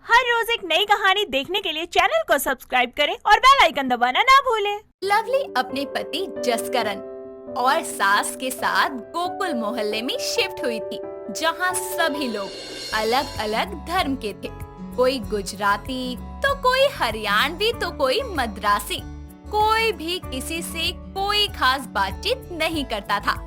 हर रोज एक नई कहानी देखने के लिए चैनल को सब्सक्राइब करें और बेल आइकन दबाना ना भूलें। लवली अपने पति जसकरण और सास के साथ गोकुल मोहल्ले में शिफ्ट हुई थी, जहां सभी लोग अलग अलग धर्म के थे। कोई गुजराती तो कोई हरियाणवी तो कोई मद्रासी। कोई भी किसी से कोई खास बातचीत नहीं करता था।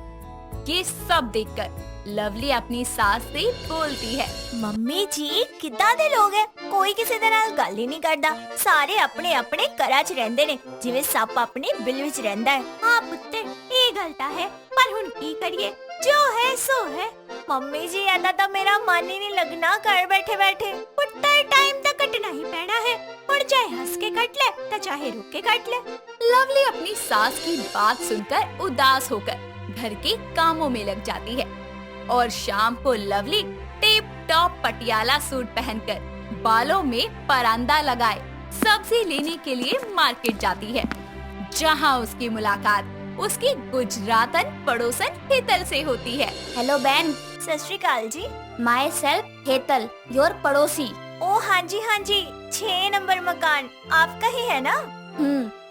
ये सब देखकर लवली अपनी सास से बोलती है, ਮੰਮੀ ਜੀ ਕਿੱਦਾਂ ਦੇ ਲੋਕ ਹੈ, ਕੋਈ ਕਿਸੇ ਦੇ ਨਾਲ ਗੱਲ ਹੀ ਨਹੀਂ ਕਰਦਾ। ਸਾਰੇ ਆਪਣੇ ਆਪਣੇ ਘਰਾਂ 'ਚ ਰਹਿੰਦੇ ਨੇ, ਜਿਵੇਂ ਸੱਪ ਆਪਣੇ ਬਿੱਲ ਵਿੱਚ ਰਹਿੰਦਾ ਹੈ। ਹਾਂ ਪੁੱਤਰ, ਇਹ ਗੱਲ ਤਾਂ ਹੈ, ਪਰ ਹੁਣ ਕੀ ਕਰੀਏ, ਜੋ ਹੈ ਸੋ ਹੈ। ਮੰਮੀ ਜੀ ਏਦਾਂ ਤਾਂ ਮੇਰਾ ਮਨ ਹੀ ਨਹੀਂ ਲੱਗਣਾ ਘਰ ਬੈਠੇ ਬੈਠੇ। ਪੁੱਤਰ ਟਾਈਮ ਤਾਂ ਕੱਟਣਾ ਹੀ ਪੈਣਾ है, और चाहे हंस के कट ले तो चाहे रुक के कट ले। लवली अपनी सास की बात सुनकर उदास होकर घर के कामों में लग जाती है और शाम को lovely tip top Patiala suit पहनकर बालों में परांदा लगाए सब्जी लेने के लिए मार्केट जाती है, जहां उसकी मुलाकात उसकी गुजरातन पड़ोसन हेतल से होती है। हेलो बहन, सत श्री अकाल जी। माई सेल्फ हेतल, योर पड़ोसी। ओ हाँ जी, 6 नंबर मकान आपका ही है ना?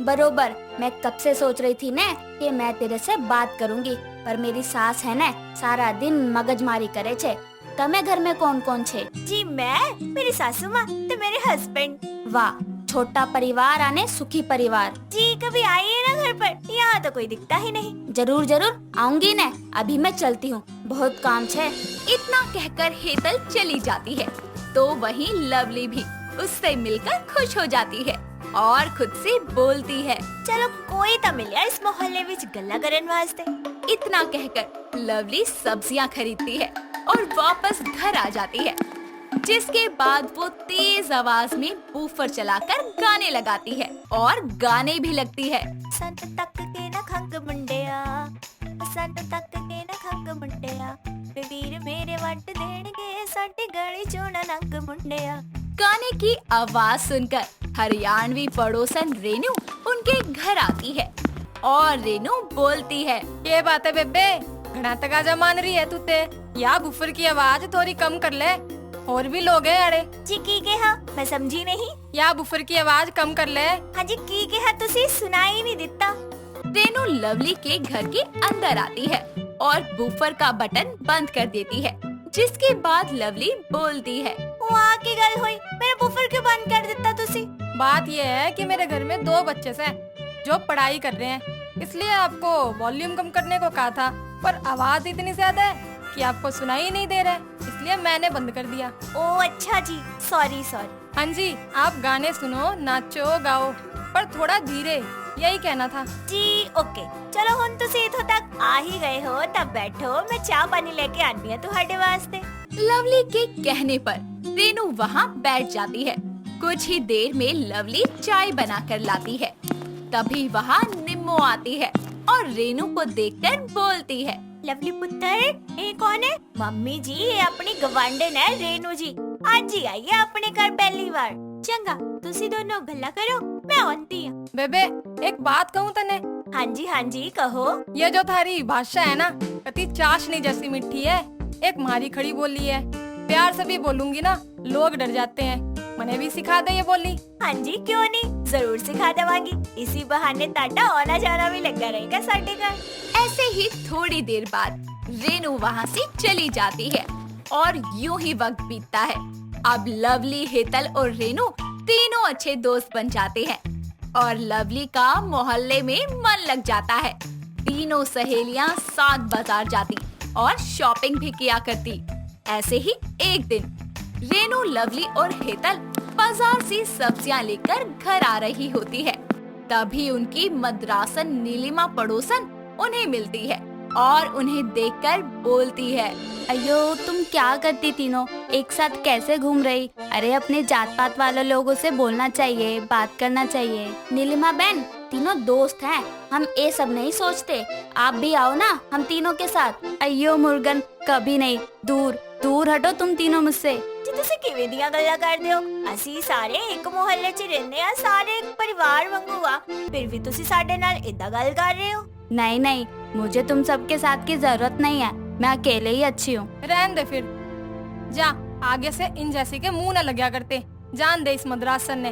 बरोबर। मैं कब से सोच रही थी ना कि मैं तेरे से बात करूंगी, पर मेरी सास है ना सारा दिन मगजमारी करे छे। तमे घर में कौन कौन छे? जी मैं, मेरी सासू माँ तो मेरे हस्बैंड। वाह, छोटा परिवार आने सुखी परिवार। जी कभी आइए ना घर पर, यहाँ तो कोई दिखता ही नहीं। जरूर जरूर आऊंगी ना, अभी मैं चलती हूँ, बहुत काम छे। इतना कहकर हेतल चली जाती है तो वहीं लवली भी उससे मिलकर खुश हो जाती है और खुद से बोलती है, चलो कोई तो मिल इस मोहल्ले विच गल्ला करन वास्ते। इतना कहकर लवली सब्जियां खरीदती है और वापस घर आ जाती है, जिसके बाद वो तेज आवाज में बूफर चलाकर गाने लगाती है और गाने भी लगती है। संत तक के न खंग मुंडिया, संत तक के न खंग मुंडिया, वीर मेरे वट देणगे साडी गली चों नंग मुंडिया। गाने की आवाज सुनकर हरियाणवी पड़ोसन रेनू उनके घर आती है और रेनू बोलती है, ये बात है बेबे, घना तकाजा मान रही है तू ते। या बुफर की आवाज थोड़ी कम कर ले, और भी लोग हैं अड़े। जी की कहा, मैं समझी नहीं। या बुफर की आवाज कम कर ले। हाँ जी की कहा, तुसी सुनाई नहीं दिता। रेनू लवली के घर के अंदर आती है और बूफर का बटन बंद कर देती है, जिसके बाद लवली बोलती है, वहाँ की गल हुई, मेरा बुफर क्यों बंद कर देता तुसी? बात ये है कि मेरे घर में 2 बच्चे हैं जो पढ़ाई कर रहे हैं, इसलिए आपको वॉल्यूम कम करने को कहा था, पर आवाज इतनी ज्यादा है कि आपको सुनाई नहीं दे रहा है, इसलिए मैंने बंद कर दिया। ओ अच्छा जी, सॉरी। हाँ जी, आप गाने सुनो, नाचो गाओ, पर थोड़ा धीरे, यही कहना था। जी ओके, चलो हुन तुसी इथों तक आ ही गए हो, तब बैठो, मैं चाय पानी लेके आनी है तुहाडे वास्ते। लवली के कहने पर रेनू वहाँ बैठ जाती है। कुछ ही देर में लवली चाय बनाकर लाती है। तभी वहाँ निम्मो आती है और रेनू को देखकर बोलती है, लवली पुत्र, ये कौन है? मम्मी जी, ये अपनी गवांडन है रेनू जी, आज ही आई है अपने घर पहली बार। चंगा, तुसी दोनों गल्ला करो, मैं आंती हूँ। बेबे, एक बात कहूँ तने? हाँ जी कहो। ये जो थारी भाषा है ना, कति चाशनी जैसी मीठी है। एक मारी खड़ी बोली है, प्यार से भी बोलूंगी ना, लोग डर जाते हैं। मने भी सिखा दे ये बोली। हाँ जी क्यों नहीं, जरूर सिखा देवांगी। इसी बहाने ताटा आना जाना भी लगा रहेगा साडे घर। ऐसे ही थोड़ी देर बाद रेनू वहाँ से चली जाती है और यूं ही वक्त बीतता है। अब लवली, हेतल और रेनू तीनों अच्छे दोस्त बन जाते हैं और लवली का मोहल्ले में मन लग जाता है। तीनों सहेलियां साथ बाजार जाती और शॉपिंग भी किया करती। ऐसे ही एक दिन रेनू, लवली और हेतल बाजार से सब्जियां लेकर घर आ रही होती है। तभी उनकी मद्रासन नीलिमा पड़ोसन उन्हें मिलती है और उन्हें देखकर बोलती है, अयो तुम क्या करती तीनों, एक साथ कैसे घूम रही? अरे अपने जात पात वाले लोगों से बोलना चाहिए, बात करना चाहिए। नीलिमा बहन, तीनों दोस्त हैं, हम ये सब नहीं सोचते। आप भी आओ ना हम तीनों के साथ। अयो मुर्गन, कभी नहीं, दूर दूर हटो तुम तीनों मुझसे। जी तुसी किवें दियां गल्लां करदे हो? असी सारे एक मोहल्ले 'च रहंदे आ, सारे एक परिवार वांगू आ, फिर भी तुसी साडे नाल इदां गल कर रहे हो। नहीं, मुझे तुम सबके साथ की जरूरत नहीं है, मैं अकेले ही अच्छी हूँ। रहने दे फिर, जा आगे से इन जैसे के मुंह न लग्या करते। जान दे इस मद्रासन ने,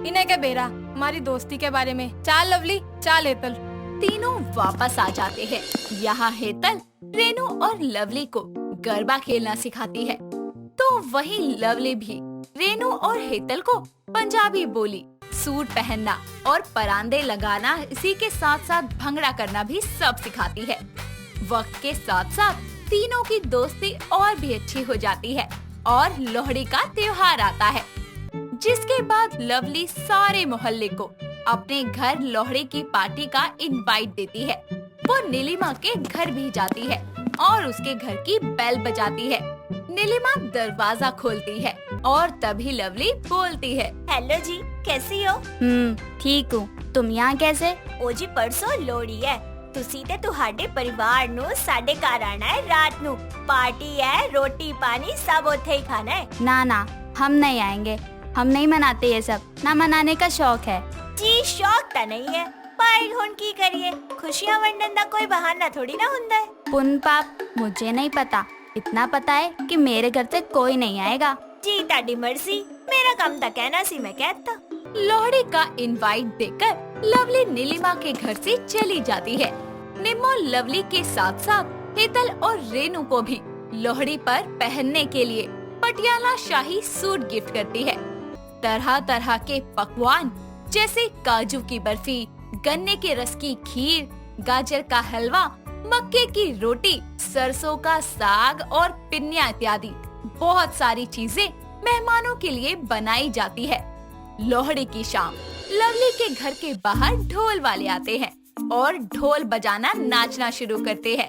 इन्हें क्या बेरा हमारी दोस्ती के बारे में। चाल लवली, चाल हेतल। तीनों वापस आ जाते हैं। यहाँ हेतल रेनू और लवली को गरबा खेलना सिखाती है, तो वहीं लवली भी रेनू और हेतल को पंजाबी बोली, सूट पहनना और परांदे लगाना, इसी के साथ साथ भंगड़ा करना भी सब सिखाती है। वक्त के साथ साथ तीनों की दोस्ती और भी अच्छी हो जाती है और लोहड़ी का त्योहार आता है, जिसके बाद लवली सारे मोहल्ले को अपने घर लोहड़ी की पार्टी का इनवाइट देती है। वो नीलिमा के घर भी जाती है और उसके घर की बेल बजाती है। नीलिमा दरवाजा खोलती है और तभी लवली बोलती है, हेलो जी, कैसी हो? ठीक हूँ। तुम यहाँ कैसे? ओ जी, परसों लोहड़ी है, तुसी ते तुहाडे परिवार नु साडे घर आना है रात नु। पार्टी है, रोटी पानी सब ओथे ही खाना है। ना, हम नहीं आएंगे। हम नहीं मनाते ये सब, ना मनाने का शौक है। जी शौक तो नहीं है, पर हुन की करिए, खुशियां वंडन दा कोई बहाना थोड़ी ना हुंदा है। पुन पाप मुझे नहीं पता, इतना पता है कि मेरे घर से कोई नहीं आएगा। जी ताडी मर्जी, मेरा काम था कहना सी मैं कहता। लोहड़ी का इनवाइट देकर लवली नीलिमा के घर से चली जाती है। निम्मो लवली के साथ साथ हेतल और रेनू को भी लोहड़ी पर पहनने के लिए पटियाला शाही सूट गिफ्ट करती है। तरह तरह के पकवान जैसे काजू की बर्फी, गन्ने के रस की खीर, गाजर का हलवा, मक्के की रोटी, सरसों का साग और पिन्निया इत्यादि बहुत सारी चीजें मेहमानों के लिए बनाई जाती है। लोहड़ी की शाम लवली के घर के बाहर ढोल वाले आते हैं और ढोल बजाना, नाचना शुरू करते हैं।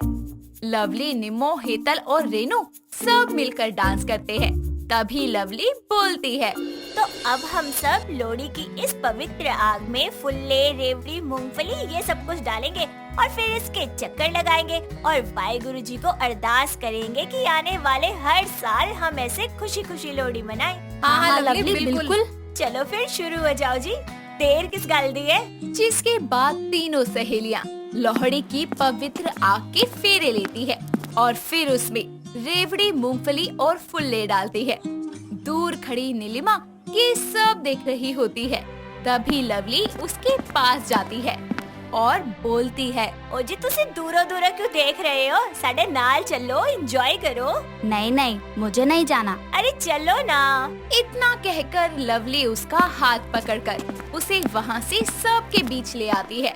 लवली, निम्मो, हेतल और रेनू सब मिलकर डांस करते हैं। तभी लवली बोलती है, तो अब हम सब लोहड़ी की इस पवित्र आग में फुल्ले, रेवड़ी, मूंगफली ये सब कुछ डालेंगे और फिर इसके चक्कर लगाएंगे और वाहेगुरु जी को अरदास करेंगे कि आने वाले हर साल हम ऐसे खुशी खुशी लोहड़ी मनाएं। हाँ लवली, बिल्कुल। चलो फिर शुरू हो जाओ जी, देर किस गल दी है। जिसके बाद तीनों सहेलियां लोहड़ी की पवित्र आग के फेरे लेती है और फिर उसमें रेवड़ी, मूंगफली और फुल्ले डालती है। दूर खड़ी नीलिमा ये सब देख रही होती है। तभी लवली उसके पास जाती है और बोलती है, ओ जी तुसी दूरों दूरों क्यों देख रहे हो, साडे नाल चलो, एंजॉय करो। नहीं, मुझे नहीं जाना। अरे चलो ना। इतना कहकर लवली उसका हाथ पकड़कर उसे वहाँ से सबके बीच ले आती है।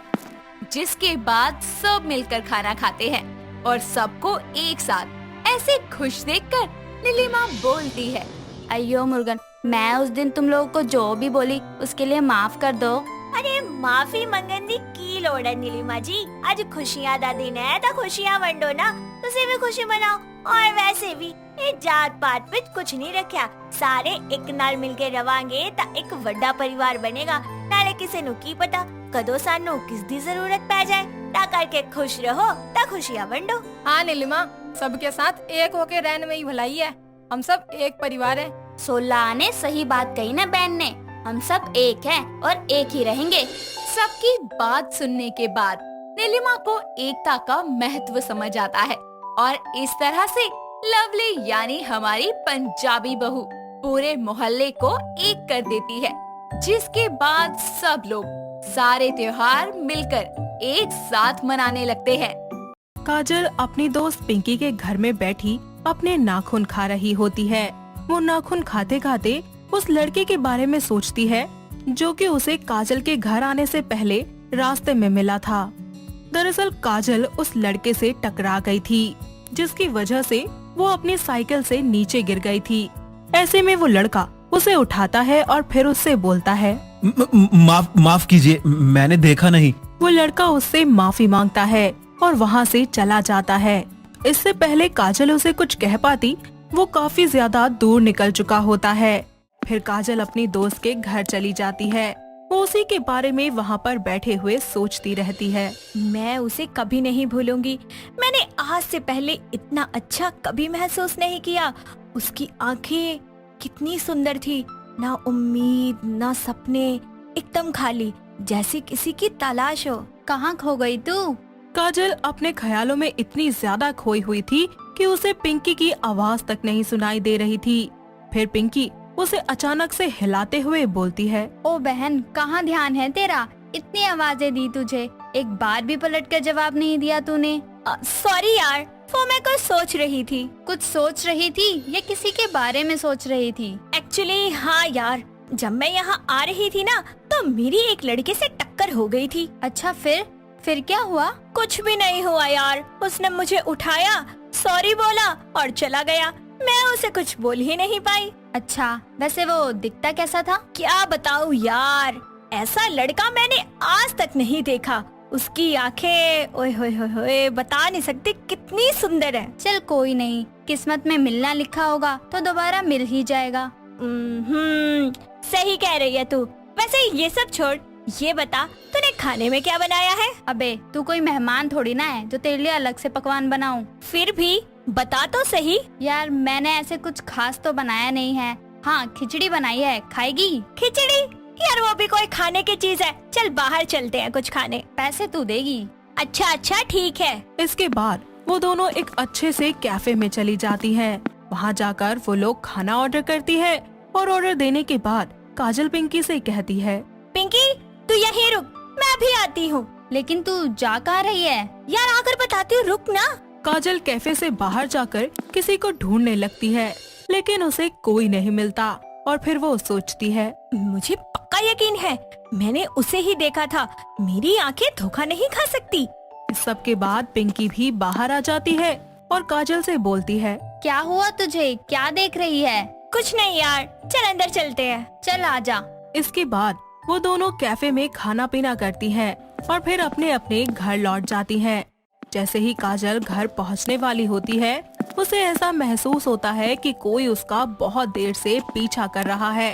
जिसके बाद सब मिलकर खाना खाते हैं और सबको एक साथ ऐसे खुश देखकर नीलिमा बोलती है, अयो मुर्गन, मैं उस दिन तुम लोगों को जो भी बोली उसके लिए माफ कर दो। अरे माफी मंगन दी की लोड़ है नीलिमा जी, आज खुशियां दा दिन है तो खुशियां वंडो ना, तुसी भी खुशी मनाओ। और वैसे भी ये जात पात विच कुछ नहीं रखा, सारे एक नाल मिलके रवांगे ता एक बड़ा परिवार बनेगा। नाले किसी नु की पता कदों सानू किस दी जरूरत पै जाए, ता करके खुश रहो ता खुशियां वंडो। हाँ नीलिमा, सबके साथ एक होके रहने में ही भलाई है। हम सब एक परिवार है। सोला ने सही बात कही ना बहन ने, हम सब एक हैं और एक ही रहेंगे। सबकी बात सुनने के बाद नीलिमा को एकता का महत्व समझ आता है और इस तरह से लवली यानी हमारी पंजाबी बहू पूरे मोहल्ले को एक कर देती है। जिसके बाद सब लोग सारे त्योहार मिलकर एक साथ मनाने लगते हैं। काजल अपनी दोस्त पिंकी के घर में बैठी अपने नाखून खा रही होती है। वो नाखून खाते खाते उस लड़के के बारे में सोचती है जो कि उसे काजल के घर आने से पहले रास्ते में मिला था। दरअसल काजल उस लड़के से टकरा गई थी, जिसकी वजह से वो अपनी साइकिल से नीचे गिर गई थी। ऐसे में वो लड़का उसे उठाता है और फिर उससे बोलता है, माफ कीजिए, मैंने देखा नहीं। वो लड़का उससे माफी मांगता है और वहाँ से चला जाता है। इससे पहले काजल उसे कुछ कह पाती, वो काफी ज्यादा दूर निकल चुका होता है। फिर काजल अपनी दोस्त के घर चली जाती है। वो उसी के बारे में वहाँ पर बैठे हुए सोचती रहती है। मैं उसे कभी नहीं भूलूंगी। मैंने आज से पहले इतना अच्छा कभी महसूस नहीं किया। उसकी आंखें कितनी सुंदर थी, ना उम्मीद ना सपने, एकदम खाली, जैसे किसी की तलाश हो। कहाँ खो गई तू? काजल अपने ख्यालों में इतनी ज्यादा खोई हुई थी कि उसे पिंकी की आवाज तक नहीं सुनाई दे रही थी। फिर पिंकी उसे अचानक से हिलाते हुए बोलती है। ओ बहन, कहाँ ध्यान है तेरा? इतनी आवाजें दी तुझे, एक बार भी पलट कर जवाब नहीं दिया तूने। सॉरी यार, वो मैं कुछ सोच रही थी। कुछ सोच रही थी या किसी के बारे में सोच रही थी? एक्चुअली हाँ यार, जब मैं यहाँ आ रही थी ना तो मेरी एक लड़के से टक्कर हो गई थी। अच्छा, फिर क्या हुआ? कुछ भी नहीं हुआ यार, उसने मुझे उठाया, सॉरी बोला और चला गया। मैं उसे कुछ बोल ही नहीं पाई। अच्छा, वैसे वो दिखता कैसा था? क्या बताऊँ यार, ऐसा लड़का मैंने आज तक नहीं देखा। उसकी आंखें ओए होए होए होए, बता नहीं सकती कितनी सुंदर है। चल कोई नहीं, किस्मत में मिलना लिखा होगा तो दोबारा मिल ही जाएगा। सही कह रही है तू। वैसे ये सब छोड़, ये बता तूने खाने में क्या बनाया है? अबे तू कोई मेहमान थोड़ी ना है जो तेरे लिए अलग से पकवान बनाऊं। फिर भी बता तो सही। यार मैंने ऐसे कुछ खास तो बनाया नहीं है। हाँ, खिचड़ी बनाई है, खाएगी? खिचड़ी? यार वो भी कोई खाने की चीज है। चल बाहर चलते हैं कुछ खाने। पैसे तू देगी? अच्छा ठीक है। इसके बाद वो दोनों एक अच्छे से कैफे में चली जाती हैं। वहाँ जाकर वो लोग खाना ऑर्डर करती है और ऑर्डर देने के बाद काजल पिंकी से कहती है, पिंकी तू यहीं रुक, मैं अभी आती हूँ। लेकिन तू जा कहाँ रही है? यार आकर बताती हूँ, रुक ना। काजल कैफे से बाहर जाकर किसी को ढूंढने लगती है, लेकिन उसे कोई नहीं मिलता और फिर वो सोचती है, मुझे पक्का यकीन है मैंने उसे ही देखा था। मेरी आंखें धोखा नहीं खा सकती। इस सब के बाद पिंकी भी बाहर आ जाती है और काजल से बोलती है, क्या हुआ तुझे? क्या देख रही है? कुछ नहीं यार, चल अंदर चलते हैं। चल आजा। इसके बाद वो दोनों कैफे में खाना पीना करती हैं और फिर अपने अपने घर लौट जाती हैं। जैसे ही काजल घर पहुंचने वाली होती है, उसे ऐसा महसूस होता है कि कोई उसका बहुत देर से पीछा कर रहा है।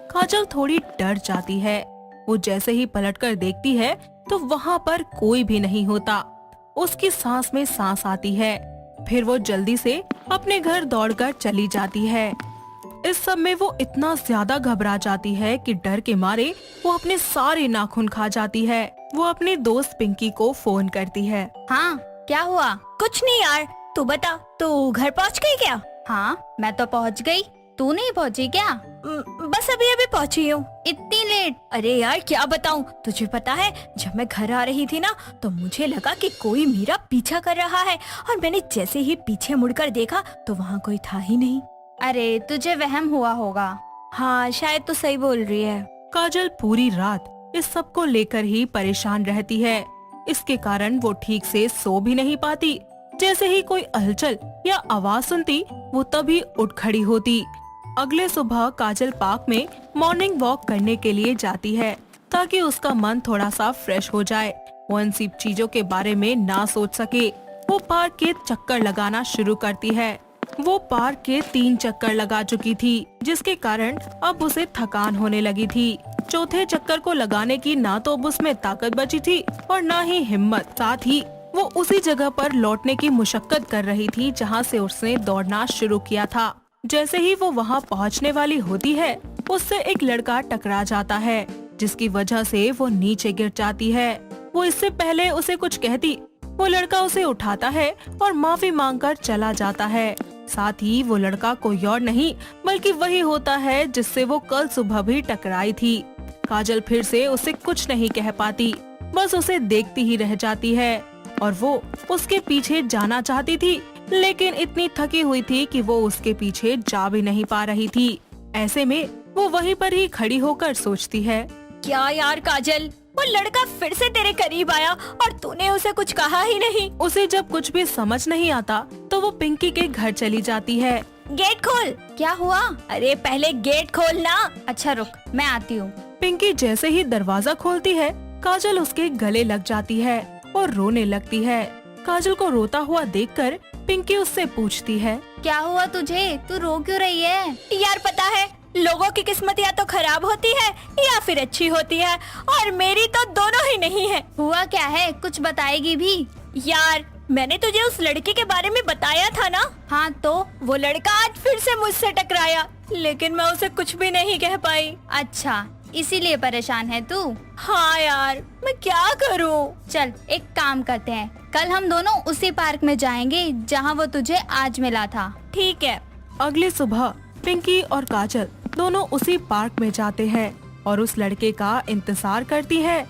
काजल थोड़ी डर जाती है। वो जैसे ही पलटकर देखती है तो वहाँ पर कोई भी नहीं होता। उसकी सांस में सांस आती है। फिर वो जल्दी से अपने घर दौड़कर चली जाती है। इस सब में वो इतना ज्यादा घबरा जाती है कि डर के मारे वो अपने सारे नाखून खा जाती है। वो अपनी दोस्त पिंकी को फोन करती है। हाँ, क्या हुआ? कुछ नहीं यार, तू बता, तू घर पहुंच गई क्या? हाँ, मैं तो पहुंच गई। तू नहीं पहुंची क्या? बस अभी अभी पहुंची हूँ। इतनी लेट? अरे यार क्या बताऊँ, तुझे पता है जब मैं घर आ रही थी ना तो मुझे लगा कि कोई मेरा पीछा कर रहा है और मैंने जैसे ही पीछे मुड़कर देखा तो वहाँ कोई था ही नहीं। अरे तुझे वहम हुआ होगा। हाँ शायद तो सही बोल रही है। काजल पूरी रात इस सब को लेकर ही परेशान रहती है। इसके कारण वो ठीक से सो भी नहीं पाती। जैसे ही कोई हलचल या आवाज सुनती वो तभी उठ खड़ी होती। अगले सुबह काजल पार्क में मॉर्निंग वॉक करने के लिए जाती है ताकि उसका मन थोड़ा सा फ्रेश हो जाए, वो इन सब चीजों के बारे में ना सोच सके। वो पार्क के चक्कर लगाना शुरू करती है। वो पार्क के 3 चक्कर लगा चुकी थी, जिसके कारण अब उसे थकान होने लगी थी। चौथे चक्कर को लगाने की ना तो अब उसमें ताकत बची थी और ना ही हिम्मत। साथ ही वो उसी जगह पर लौटने की मुशक्कत कर रही थी जहाँ से उसने दौड़ना शुरू किया था। जैसे ही वो वहाँ पहुँचने वाली होती है, उससे एक लड़का टकरा जाता है, जिसकी वजह से वो नीचे गिर जाती है। वो इससे पहले उसे कुछ कहती, वो लड़का उसे उठाता है और माफी मांगकर चला जाता है। साथ ही वो लड़का कोई और नहीं बल्कि वही होता है जिससे वो कल सुबह भी टकराई थी। काजल फिर से उसे कुछ नहीं कह पाती, बस उसे देखती ही रह जाती है और वो उसके पीछे जाना चाहती थी, लेकिन इतनी थकी हुई थी कि वो उसके पीछे जा भी नहीं पा रही थी। ऐसे में वो वहीं पर ही खड़ी होकर सोचती है, क्या यार काजल, वो लड़का फिर से तेरे करीब आया और तूने उसे कुछ कहा ही नहीं। उसे जब कुछ भी समझ नहीं आता तो वो पिंकी के घर चली जाती है। गेट खोल। क्या हुआ? अरे पहले गेट खोल ना। अच्छा रुक, मैं आती हूँ। पिंकी जैसे ही दरवाजा खोलती है, काजल उसके गले लग जाती है और रोने लगती है। काजल को रोता हुआ देखकर पिंकी उससे पूछती है, क्या हुआ तुझे? तू रो क्यों रही है? यार पता है, लोगों की किस्मत या तो खराब होती है या फिर अच्छी होती है, और मेरी तो दोनों ही नहीं है। हुआ क्या है? कुछ बताएगी भी? यार मैंने तुझे उस लड़के के बारे में बताया था ना। हाँ तो? वो लड़का आज फिर से मुझसे टकराया, लेकिन मैं उसे कुछ भी नहीं कह पाई। अच्छा, इसीलिए परेशान है तू? हाँ यार, मैं क्या करूँ? चल एक काम करते हैं, कल हम दोनों उसी पार्क में जाएंगे जहाँ वो तुझे आज मिला था। ठीक है। अगली सुबह पिंकी और काजल दोनों उसी पार्क में जाते हैं और उस लड़के का इंतजार करती है।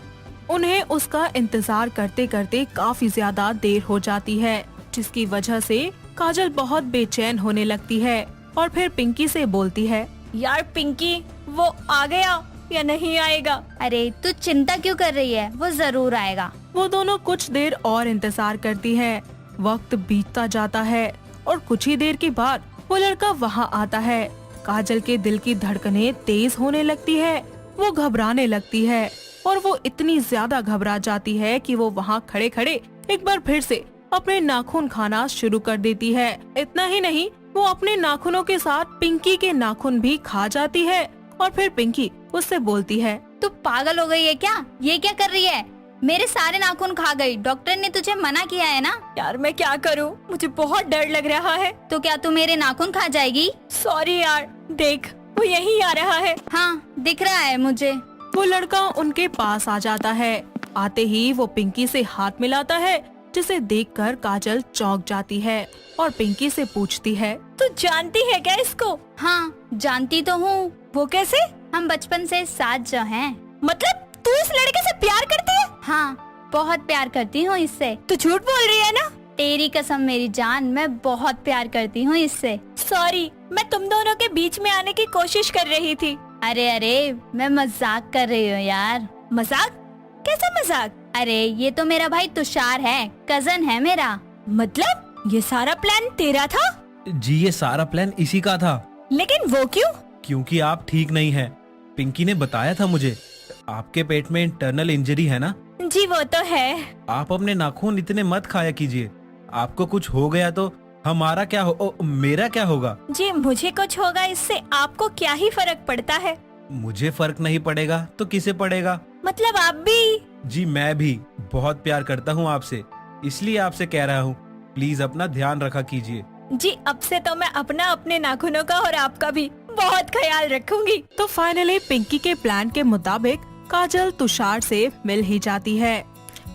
उन्हें उसका इंतजार करते करते काफी ज्यादा देर हो जाती है, जिसकी वजह से काजल बहुत बेचैन होने लगती है और फिर पिंकी से बोलती है, यार पिंकी, वो आ गया या नहीं आएगा? अरे तू चिंता क्यों कर रही है, वो जरूर आएगा। वो दोनों कुछ देर और इंतजार करती है। वक्त बीतता जाता है और कुछ ही देर के बाद वो लड़का वहाँ आता है। काजल के दिल की धड़कनें तेज होने लगती है, वो घबराने लगती है और वो इतनी ज्यादा घबरा जाती है कि वो वहाँ खड़े खड़े एक बार फिर से अपने नाखून खाना शुरू कर देती है। इतना ही नहीं, वो अपने नाखूनों के साथ पिंकी के नाखून भी खा जाती है और फिर पिंकी उससे बोलती है, तू पागल हो गई है क्या? ये क्या कर रही है? मेरे सारे नाखून खा गई। डॉक्टर ने तुझे मना किया है ना। यार मैं क्या करूं, मुझे बहुत डर लग रहा है। तो क्या तू मेरे नाखून खा जाएगी? सॉरी यार, देख वो यहीं आ रहा है। हाँ, दिख रहा है मुझे। वो लड़का उनके पास आ जाता है। आते ही वो पिंकी से हाथ मिलाता है, जिसे देखकर काजल चौंक जाती है और पिंकी से पूछती है, तू जानती है क्या इसको? हाँ, जानती तो हूँ। वो कैसे? हम बचपन से साथ जो हैं। मतलब तू इस लड़के से प्यार करती है? हाँ, बहुत प्यार करती हूँ इससे। तू झूठ बोल रही है ना? तेरी कसम मेरी जान, मैं बहुत प्यार करती हूँ इससे। सॉरी, मैं तुम दोनों के बीच में आने की कोशिश कर रही थी। अरे अरे, मैं मजाक कर रही हूँ यार। मजाक? कैसा मजाक? अरे ये तो मेरा भाई तुषार है, कजन है मेरा। मतलब ये सारा प्लान तेरा था? जी ये सारा प्लान इसी का था। लेकिन वो क्यों? क्योंकि आप ठीक नहीं हैं। पिंकी ने बताया था मुझे, आपके पेट में इंटरनल इंजरी है ना। जी वो तो है। आप अपने नाखून इतने मत खाया कीजिए। आपको कुछ हो गया तो हमारा क्या हो, मेरा क्या होगा? जी मुझे कुछ होगा इससे आपको क्या ही फर्क पड़ता है? मुझे फर्क नहीं पड़ेगा तो किसे पड़ेगा? मतलब आप भी? जी मैं भी बहुत प्यार करता हूँ आपसे, इसलिए आपसे कह रहा हूँ, प्लीज अपना ध्यान रखा कीजिए। जी अब से तो मैं अपने नाखूनों का और आपका भी बहुत ख्याल रखूंगी। तो फाइनली पिंकी के प्लान के मुताबिक काजल तुषार से मिल ही जाती है,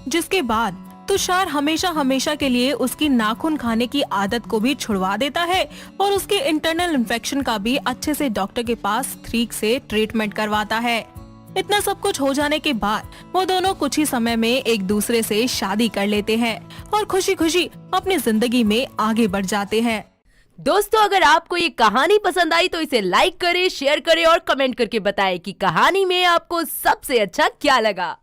जिसके बाद तुषार हमेशा हमेशा के लिए उसकी नाखून खाने की आदत को भी छुड़वा देता है और उसके इंटरनल इन्फेक्शन का भी अच्छे से डॉक्टर के पास ठीक से ट्रीटमेंट करवाता है। इतना सब कुछ हो जाने के बाद वो दोनों कुछ ही समय में एक दूसरे से शादी कर लेते हैं और खुशी खुशी अपनी जिंदगी में आगे बढ़ जाते हैं। दोस्तों अगर आपको ये कहानी पसंद आई तो इसे लाइक करें, शेयर करें और कमेंट करके बताएं कि कहानी में आपको सबसे अच्छा क्या लगा।